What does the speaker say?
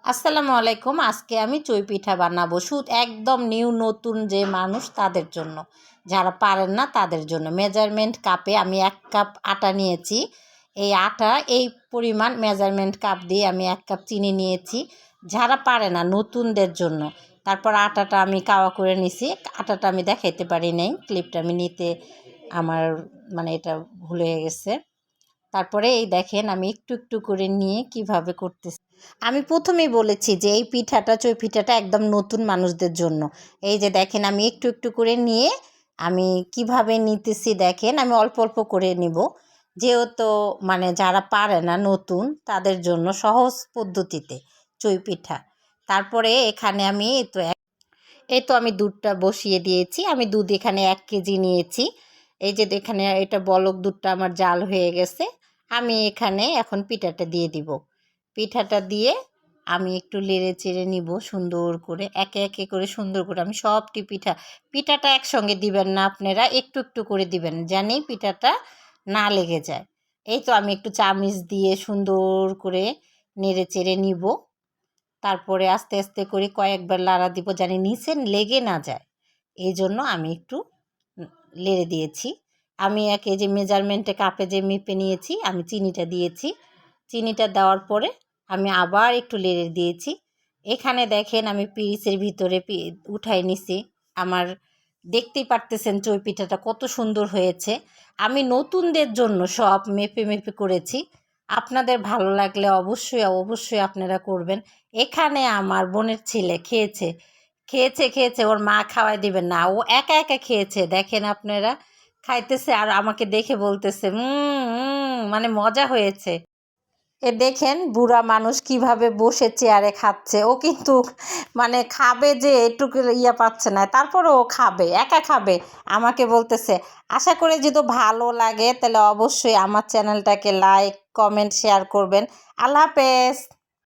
আসসালামু আলাইকুম। আজকে আমি চই পিঠা বানাবো একদম নিউ নতুন যে মানুষ তাদের জন্য, যারা পারেন না তাদের জন্য। মেজারমেন্ট কাপে আমি 1 কাপ আটা নিয়েছি। এই আটা এই পরিমাণ মেজারমেন্ট কাপ দিয়ে আমি 1 কাপ চিনি নিয়েছি, যারা পারে না নতুনদের জন্য। তারপর আটাটা আমি কাওয়া করে নিছি। আটাটা আমি দেখাইতে পারি নাই, ক্লিপটা আমি নিতে আমার এটা ভুল হয়ে গেছে। তারপরে এই দেখেন আমি একটু একটু করে নিয়ে কিভাবে করতেছি। আমি প্রথমেই বলেছি যে এই পিঠাটা চই পিঠাটা একদম নতুন মানুষদের জন্য। এই যে দেখেন আমি একটু একটু করে নিয়ে আমি কিভাবে নিতেছি দেখেন, আমি অল্প অল্প করে নিব, যেহেতু যারা পারে না নতুন তাদের জন্য সহজ পদ্ধতিতে চই পিঠা। তারপরে এখানে আমি এই তো আমি দুধটা বসিয়ে দিয়েছি। আমি দুধ এখানে 1 কেজি নিয়েছি। এই যে এখানে এটা বলক দুধটা আমার জাল হয়ে গেছে। আমি এখানে এখন পিঠাটা দিয়ে দিব। পিঠাটা দিয়ে আমি একটু নেড়ে চেড়ে নিব সুন্দর করে, একে একে করে সুন্দর করে। আমি সবটি পিঠাটা একসঙ্গে দিবেন না, আপনারা একটু একটু করে দিবেন, জানি পিঠাটা না লেগে যায়। এই তো আমি একটু চামচ দিয়ে সুন্দর করে নেড়ে চেড়ে নিব। তারপরে আস্তে আস্তে করে কয়েকবার লাড়া দিব, জানি নিচে লেগে না যায়। এই জন্য আমি একটু নেড়ে দিয়েছি। আমি যে মেজারমেন্টে কাপে যে মেপে নিয়েছি আমি চিনিটা দিয়েছি। চিনিটা দেওয়ার পরে আমি আবার একটু নেড়ে দিয়েছি। এখানে দেখেন আমি পিরিচের ভিতরে উঠাই নিছি। আমার দেখতেই পারতেছেন চই পিঠাটা কত সুন্দর হয়েছে। আমি নতুনদের জন্য সব মেপে মেপে করেছি। আপনাদের ভালো লাগলে অবশ্যই অবশ্যই আপনারা করবেন। এখানে আমার বোনের ছেলে খেয়েছে খেয়েছে খেয়েছে ওর মা খাওয়াই দিবেন না, ও একা একা খেয়েছে। দেখেন আপনারা, খাইতেছে আর আমাকে দেখে বলতেছে মজা হয়েছে। দেখেন বুড়া মানুষ কিভাবে বসে চেয়ারে খাচ্ছে। ও কিন্তু খাবে যে এটুকু পাচ্ছে না, তারপরে ও খাবে, একা খাবে। আমাকে বলতেছে, আশা করি যদি ভালো লাগে তাহলে অবশ্যই আমার চ্যানেলটাকে লাইক কমেন্ট শেয়ার করবেন। আল্লাহ হাফেজ।